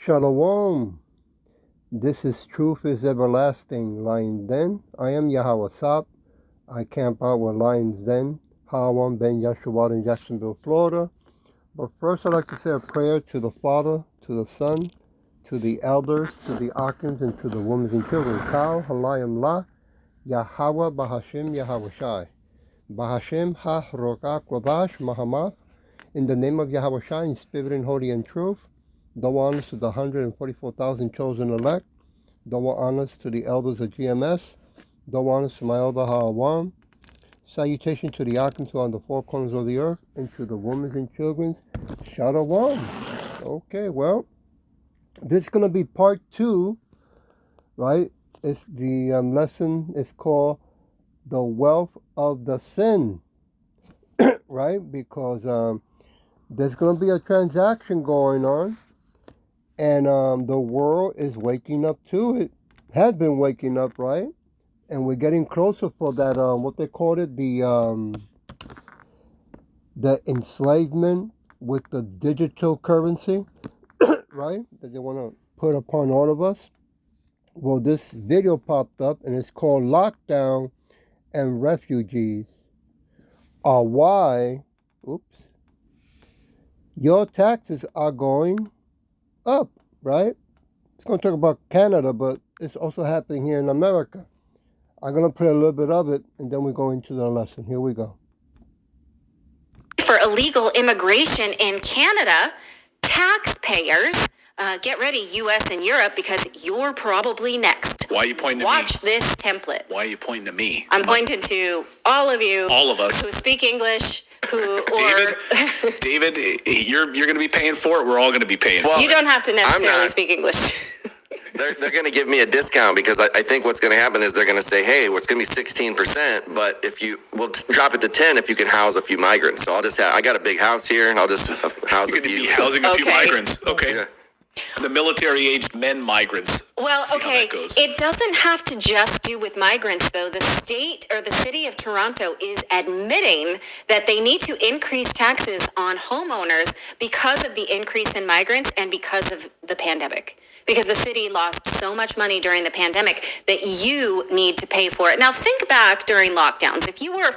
Shalom. This is Truth is Everlasting, Lion's Den. I am Yahweh Sop. I camp out with Lion's Den, Hawan Ben Yeshua in Jacksonville, Florida. But first I'd like to say a prayer to the Father, to the Son, to the elders, to the Archons, and to the women and children. Kal, Halayim La, Yahweh Bahashim Yahweh Shai. Bahashim Ha Rokak Wadash Mahamah. In the name of Yahweh Shai, in spirit and holy and truth. Double honors to the 144,000 chosen elect. Double honors to the elders of GMS. Double honors to my elder Hawam. Salutation to the Archons who are on the four corners of the earth, and to the women and children. Shalom. Okay, well, this is going to be part 2, right? It's the lesson is called The Wealth of the Sin, right? Because there's going to be a transaction going on. And the world is waking up to it. Has been waking up, right? And we're getting closer for that, what they called it, the enslavement with the digital currency, right? That they want to put upon all of us. Well, this video popped up, and it's called Lockdown and Refugees are why, your taxes are going up, right? It's going to talk about Canada, but it's also happening here in America. I'm going to play a little bit of it, and then we go into the lesson. Here we go. For illegal immigration in Canada, taxpayers, get ready, U.S. and Europe, because you're probably next. Why are you pointing to me? Watch this template. Why are you pointing to me? I'm pointing to all of you. All of us. Who speak English. David, you're going to be paying for it. We're all going to be paying for it. You don't have to necessarily speak English. They're going to give me a discount because I think what's going to happen is they're going to say, hey, it's going to be 16%, but if we'll drop it to 10 if you can house a few migrants. So I got a big house here, and I'll just house You're a few. You're going to be housing a few migrants. Okay. Yeah. The military-aged men migrants. Well, okay, it doesn't have to just do with migrants, though. The state or the city of Toronto is admitting that they need to increase taxes on homeowners because of the increase in migrants and because of the pandemic. Because the city lost so much money during the pandemic that you need to pay for it. Now, think back during lockdowns. If you were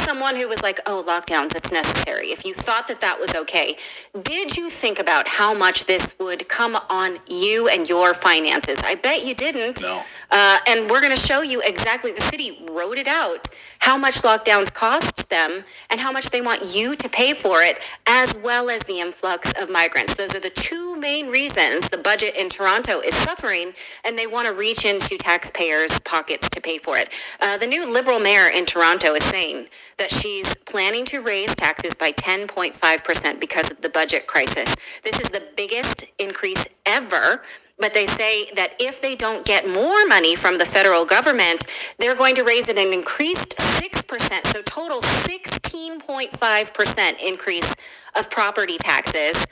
someone who was like, oh, lockdowns, it's necessary. If you thought that that was okay, did you think about how much this would come on you and your finances? I bet you didn't. No. And we're going to show you exactly, the city wrote it out, how much lockdowns cost them and how much they want you to pay for it, as well as the influx of migrants. Those are the two main reasons the budget in Toronto is suffering, and they want to reach into taxpayers' pockets to pay for it. The new Liberal mayor in Toronto is saying that she's planning to raise taxes by 10.5% because of the budget crisis. This is the biggest increase ever. But they say that if they don't get more money from the federal government, they're going to raise it an increased 6%. So total 16.5% increase of property taxes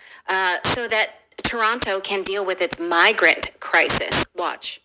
so that Toronto can deal with its migrant crisis. Watch.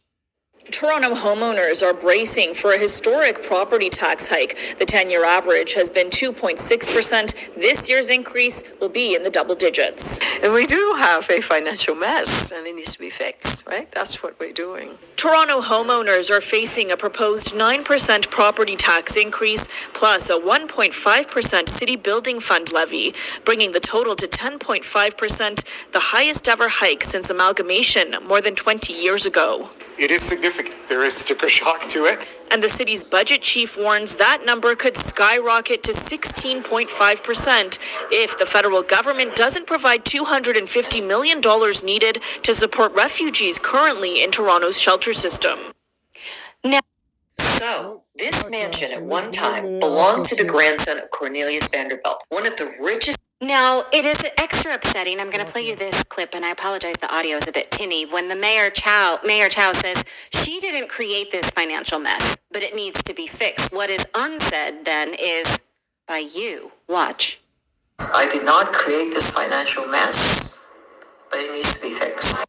Toronto homeowners are bracing for a historic property tax hike. The 10-year average has been 2.6%. This year's increase will be in the double digits. And we do have a financial mess, and it needs to be fixed, right? That's what we're doing. Toronto homeowners are facing a proposed 9% property tax increase, plus a 1.5% city building fund levy, bringing the total to 10.5%, the highest ever hike since amalgamation more than 20 years ago. It is significant. There is sticker shock to it. And the city's budget chief warns that number could skyrocket to 16.5% if the federal government doesn't provide $250 million needed to support refugees currently in Toronto's shelter system. So, this mansion at one time belonged to the grandson of Cornelius Vanderbilt, one of the richest. Now, it is extra upsetting. I'm going to play you this clip, and I apologize, the audio is a bit tinny. When the Mayor Chow says she didn't create this financial mess, but it needs to be fixed. What is unsaid then is by you. Watch. I did not create this financial mess, but it needs to be fixed.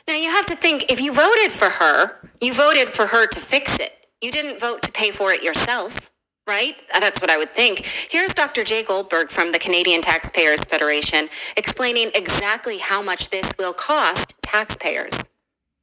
Now, you have to think, if you voted for her, you voted for her to fix it. You didn't vote to pay for it yourself. Right? That's what I would think. Here's Dr. Jay Goldberg from the Canadian Taxpayers Federation explaining exactly how much this will cost taxpayers.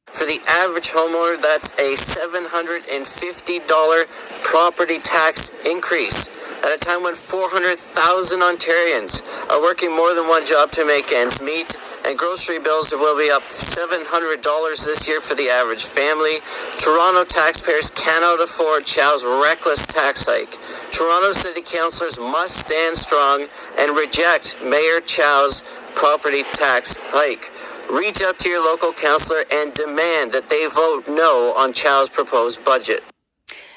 For the average homeowner, that's a $750 property tax increase at a time when 400,000 Ontarians are working more than one job to make ends meet, and grocery bills will be up $700 this year for the average family. Toronto taxpayers cannot afford Chow's reckless tax hike. Toronto City Councillors must stand strong and reject Mayor Chow's property tax hike. Reach out to your local councillor and demand that they vote no on Chow's proposed budget.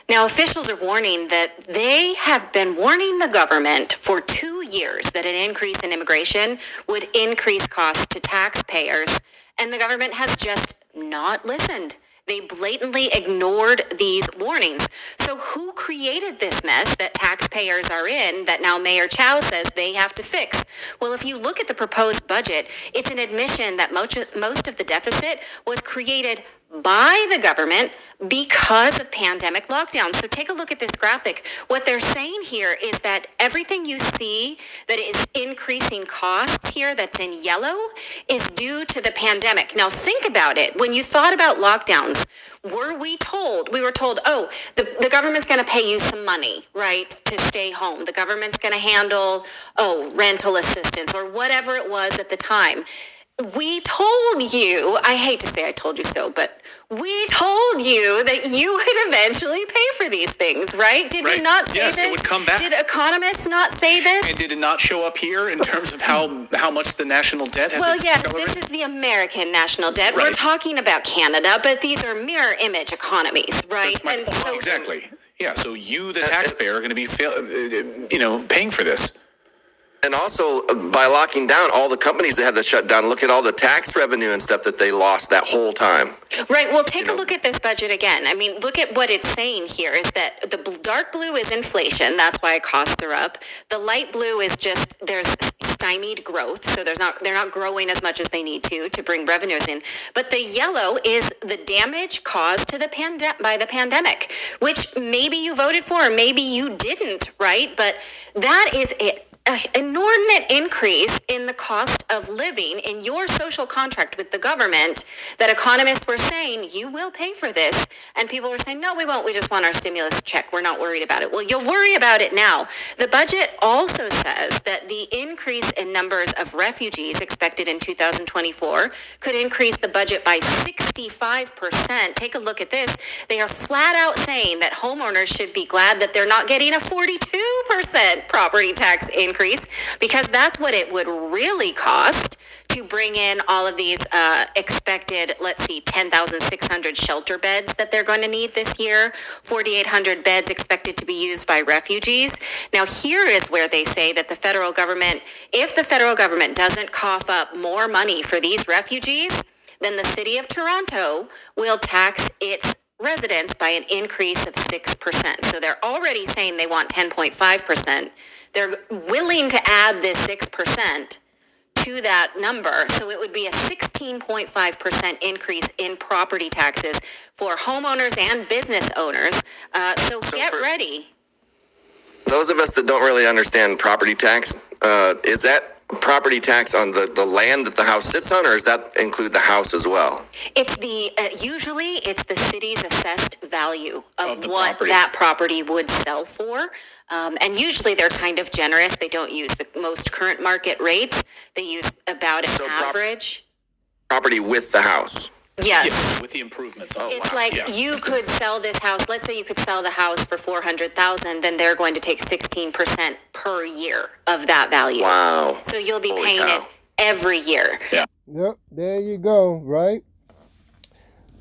Now, officials are warning that they have been warning the government for 2 years that an increase in immigration would increase costs to taxpayers, and the government has just not listened. They blatantly ignored these warnings. So who created this mess that taxpayers are in that now Mayor Chow says they have to fix? Well, if you look at the proposed budget, it's an admission that most of the deficit was created by the government because of pandemic lockdown. So take a look at this graphic. What they're saying here is that everything you see that is increasing costs here that's in yellow is due to the pandemic. Now think about it. When you thought about lockdowns, we were told, oh, the government's going to pay you some money, right, to stay home. The government's going to handle, rental assistance or whatever it was at the time. We told you, I hate to say I told you so, but we told you that you would eventually pay for these things, right? Did we not say yes, this? It would come back. Did economists not say this? And did it not show up here in terms of how much the national debt has Yes, accelerated? this is the American national debt. Right. We're talking about Canada, but these are mirror image economies, right? That's my point. Exactly. Yeah, so you, the taxpayer, are going to be paying for this. And also, by locking down all the companies that had to shut down, look at all the tax revenue and stuff that they lost that whole time. Right. Well, take a look at this budget again. I mean, look at what it's saying here is that the dark blue is inflation. That's why costs are up. The light blue is just there's stymied growth. So they're not growing as much as they need to bring revenues in. But the yellow is the damage caused to by the pandemic, which maybe you voted for, or maybe you didn't, right? But that is it. An inordinate increase in the cost of living in your social contract with the government that economists were saying, you will pay for this. And people were saying, no, we won't. We just want our stimulus check. We're not worried about it. Well, you'll worry about it now. The budget also says that the increase in numbers of refugees expected in 2024 could increase the budget by 65%. Take a look at this. They are flat out saying that homeowners should be glad that they're not getting a 42% property tax increase, because that's what it would really cost to bring in all of these expected, 10,600 shelter beds that they're going to need this year, 4,800 beds expected to be used by refugees. Now, here is where they say that if the federal government doesn't cough up more money for these refugees, then the city of Toronto will tax its residents by an increase of 6%. So they're already saying they want 10.5%. They're willing to add this 6% to that number. So it would be a 16.5% increase in property taxes for homeowners and business owners. So get ready. Those of us that don't really understand property tax, is that property tax on the land that the house sits on, or does that include the house as well? It's usually it's the city's assessed value of what property. that property would sell for. And usually they're kind of generous. They don't use the most current market rates. They use about an average. Property with the house. Yes. Yeah, with the improvements. You could sell this house. Let's say you could sell the house for $400,000. Then they're going to take 16% per year of that value. Wow. So you'll be Holy paying cow. it every year. Yeah. Yep, there you go, right?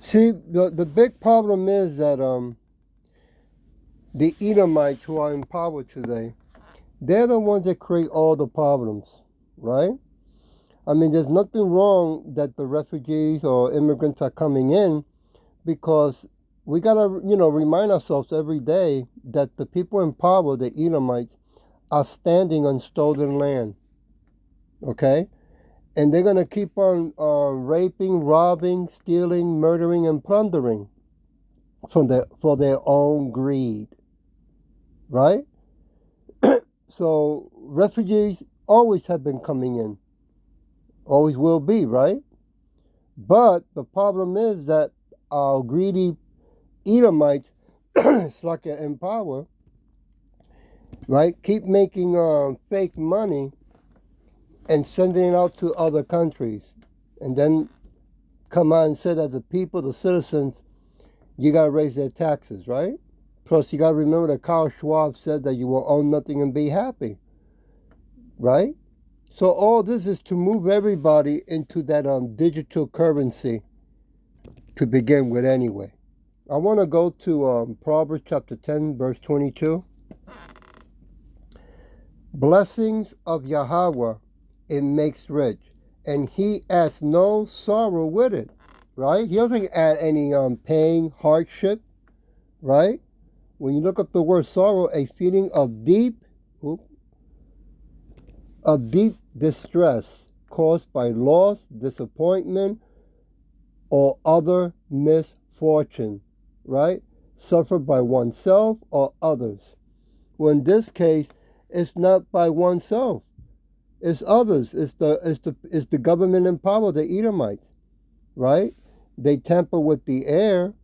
See, the big problem is that the Edomites who are in power today, they're the ones that create all the problems, right? I mean, there's nothing wrong that the refugees or immigrants are coming in, because we got to, remind ourselves every day that the people in power, the Edomites, are standing on stolen land, okay? And they're going to keep on raping, robbing, stealing, murdering, and plundering for their own greed, right? So refugees always have been coming in. Always will be, right? But the problem is that our greedy Edomites, Slacker in power, right, keep making fake money and sending it out to other countries. And then come out and say that the people, the citizens, you got to raise their taxes, right? Plus, you got to remember that Carl Schwab said that you will own nothing and be happy, right? So all this is to move everybody into that digital currency to begin with anyway. I want to go to Proverbs chapter 10, verse 22. Blessings of Yahweh, it makes rich, and he adds no sorrow with it, right? He doesn't add any pain, hardship, right? When you look up the word sorrow, a feeling of deep distress caused by loss, disappointment, or other misfortune, right? Suffered by oneself or others. Well, in this case, it's not by oneself. It's others. It's the government in power, the Edomites, right? They tamper with the air.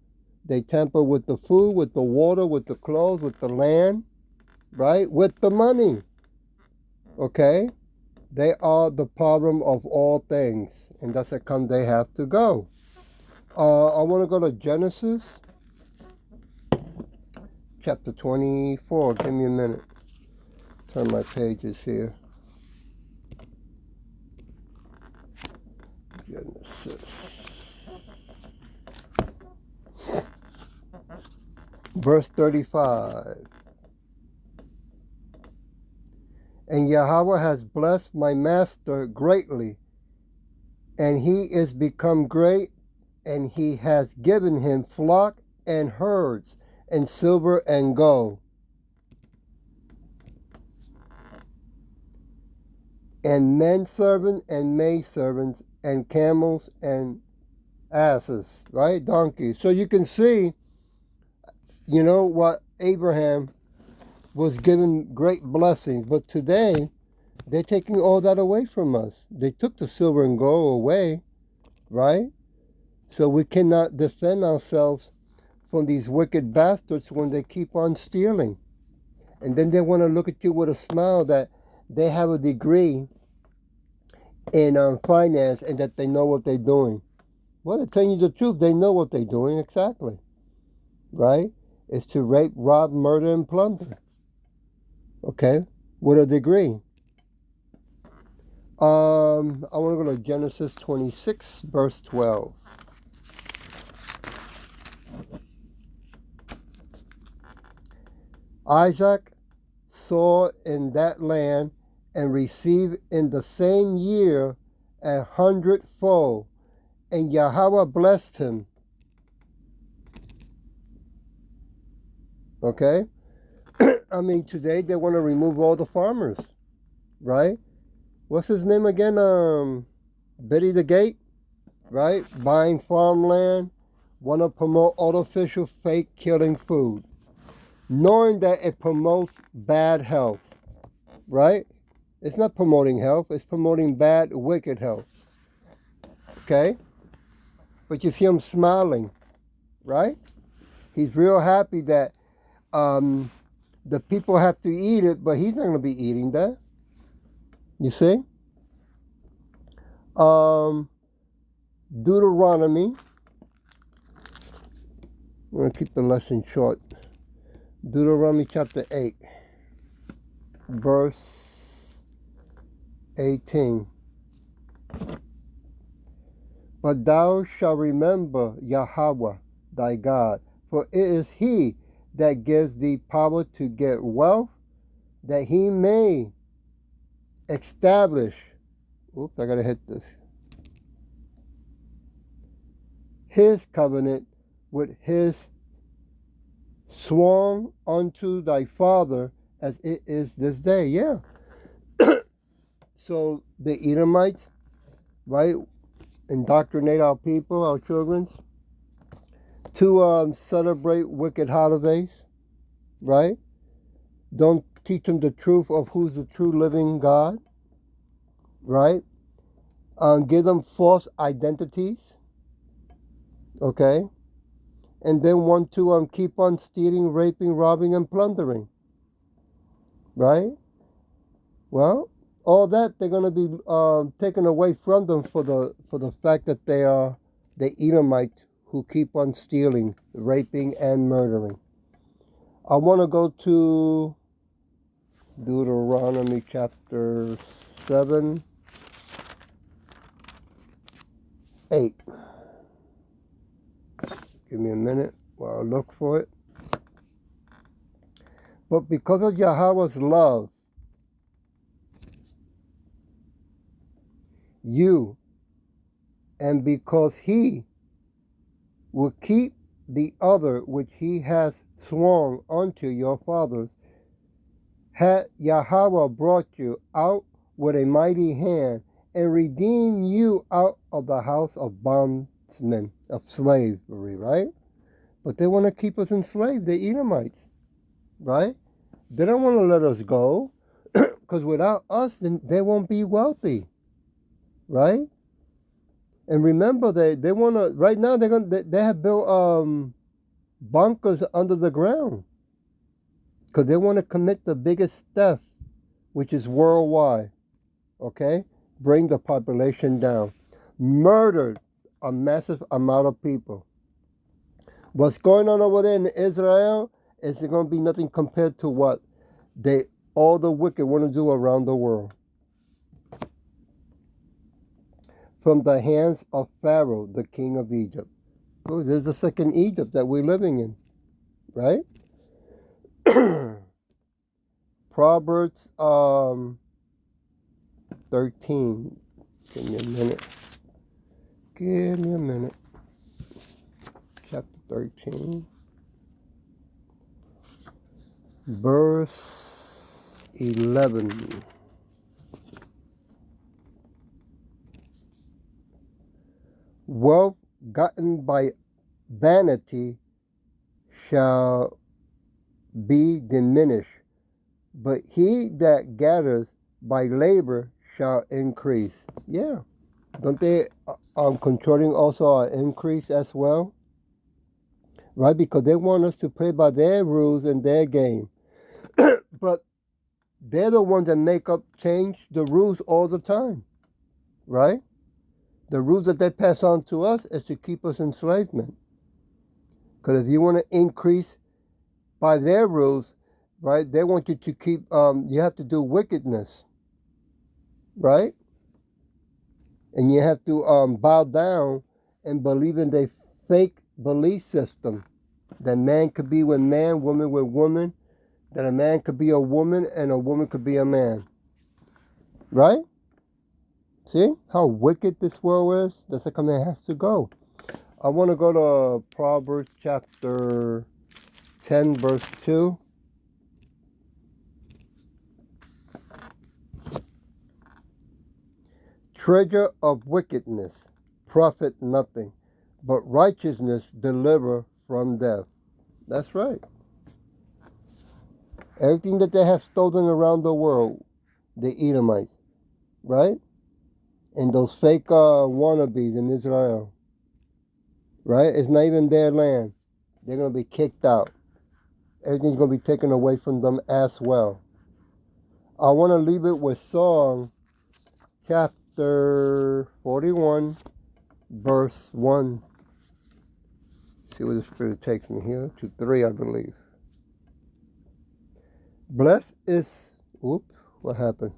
They tamper with the food, with the water, with the clothes, with the land, right? With the money. Okay? They are the problem of all things. And that's how come they have to go. I want to go to Genesis chapter 24. Give me a minute. Turn my pages here. Genesis. Verse 35. And Yahweh has blessed my master greatly, and he is become great, and he has given him flock and herds, and silver and gold, and men servants and maid servants, and camels and asses, right? Donkeys. So you can see, you know, what Abraham was given great blessings. But today, they're taking all that away from us. They took the silver and gold away, right? So we cannot defend ourselves from these wicked bastards when they keep on stealing. And then they want to look at you with a smile that they have a degree in finance and that they know what they're doing. Well, to tell you the truth, they know what they're doing exactly, right? It's to rape, rob, murder, and plunder. Okay, with a degree. I want to go to Genesis 26, verse 12. Isaac saw in that land and received in the same year 100-fold, and Yahweh blessed him. Okay? I mean, today they want to remove all the farmers, right? What's his name again? Betty the Gate, right? Buying farmland, want to promote artificial fake killing food, knowing that it promotes bad health, right? It's not promoting health, it's promoting bad, wicked health, okay? But you see him smiling, right? He's real happy that the people have to eat it, but he's not going to be eating that. You see? Deuteronomy. I'm going to keep the lesson short. Deuteronomy chapter 8, verse 18. But thou shalt remember Yahweh thy God, for it is he that gives thee power to get wealth, that he may establish, oops, I gotta hit this, his covenant with his sworn unto thy father as it is this day. Yeah. So the Edomites, right, indoctrinate our people, our children, to celebrate wicked holidays, right? Don't teach them the truth of who's the true living God, right? Give them false identities, Okay? And then want to keep on stealing, raping, robbing, and plundering. Right? Well, all that they're going to be taken away from them for the fact that they are the Edomites who keep on stealing, raping, and murdering. I want to go to Deuteronomy chapter 7, 8. Give me a minute while I look for it. But because of Yahweh's love, you, and because he will keep the other which he has sworn unto your fathers, had Yahweh brought you out with a mighty hand and redeemed you out of the house of bondsmen, of slavery, right? But they want to keep us enslaved, the Edomites, right? They don't want to let us go, because without us, then they won't be wealthy, right? And remember, they want to. Right now, they have built bunkers under the ground, because they want to commit the biggest theft, which is worldwide. Okay, bring the population down, murdered a massive amount of people. What's going on over there in Israel is going to be nothing compared to what all the wicked want to do around the world. From the hands of Pharaoh, the king of Egypt. Oh, there's the second Egypt that we're living in, right? Proverbs 13. Give me a minute. Chapter 13. Verse 11. Wealth gotten by vanity shall be diminished, but he that gathers by labor shall increase. Yeah. Don't they controlling also our increase as well? Right? Because they want us to play by their rules and their game. But they're the ones that change the rules all the time. Right? The rules that they pass on to us is to keep us in enslavement. Because if you want to increase by their rules, right, they want you to keep, you have to do wickedness, right? And you have to bow down and believe in their fake belief system. That man could be with man, woman with woman, that a man could be a woman and a woman could be a man. Right? See how wicked this world is? That's how it has to go. I want to go to Proverbs chapter 10, verse 2. Treasure of wickedness profit nothing, but righteousness deliver from death. That's right. Everything that they have stolen around the world, the Edomites, right? And those fake wannabes in Israel, right? It's not even their land. They're going to be kicked out. Everything's going to be taken away from them as well. I want to leave it with Psalm chapter 41, verse 1. See where the Spirit takes me here. To 3, I believe. Blessed is... Oops, what happened?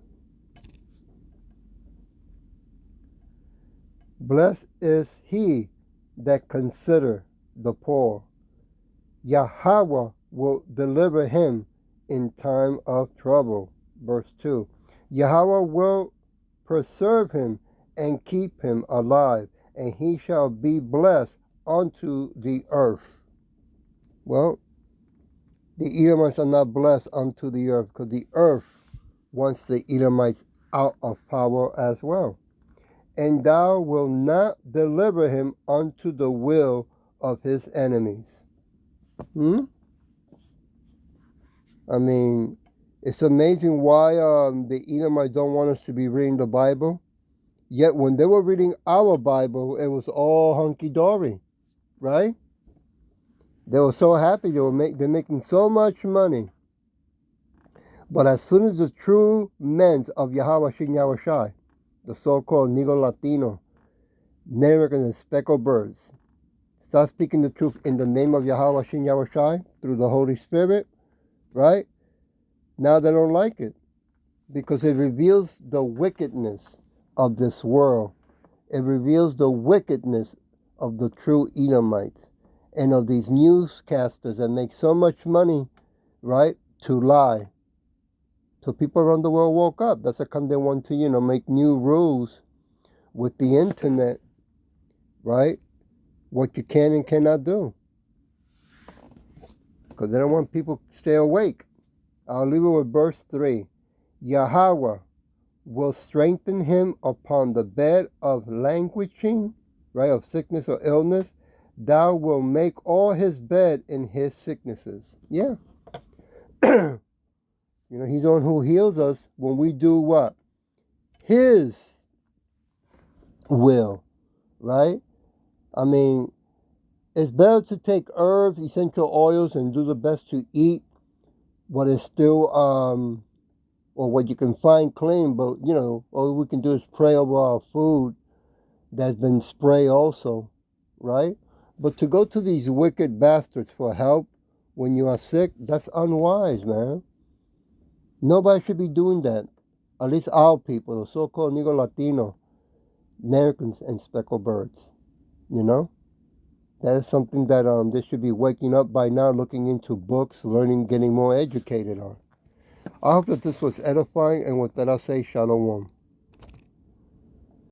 Blessed is he that consider the poor. Yahweh will deliver him in time of trouble. Verse 2. Yahweh will preserve him and keep him alive, and he shall be blessed unto the earth. Well, the Edomites are not blessed unto the earth, because the earth wants the Edomites out of power as well. And thou wilt not deliver him unto the will of his enemies. I mean, it's amazing why the Edomites don't want us to be reading the Bible. Yet when they were reading our Bible, it was all hunky-dory. right? They were so happy they're making so much money. But as soon as the true men of Yahweh Shin Yahushai, the so-called Negro Latino, Native Americans and speckled birds, start speaking the truth in the name of Yahweh Shin Yahushai through the Holy Spirit, right? Now they don't like it because it reveals the wickedness of this world. It reveals the wickedness of the true Edomites and of these newscasters that make so much money, right, to lie. So people around the world woke up. That's how come they want to, make new rules with the internet, right? What you can and cannot do. Because they don't want people to stay awake. I'll leave it with verse 3. Yahweh will strengthen him upon the bed of languishing, right, of sickness or illness. Thou will make all his bed in his sicknesses. Yeah. He's the one who heals us when we do what? His will, right? I mean, it's better to take herbs, essential oils, and do the best to eat what is still, or what you can find clean, but, all we can do is pray over our food that's been sprayed also, right? But to go to these wicked bastards for help when you are sick, that's unwise, man. Nobody should be doing that. At least our people, the so-called Negro Latino, Americans and speckled birds. That is something that they should be waking up by now, looking into books, learning, getting more educated on. I hope that this was edifying, and with that I'll say shalom.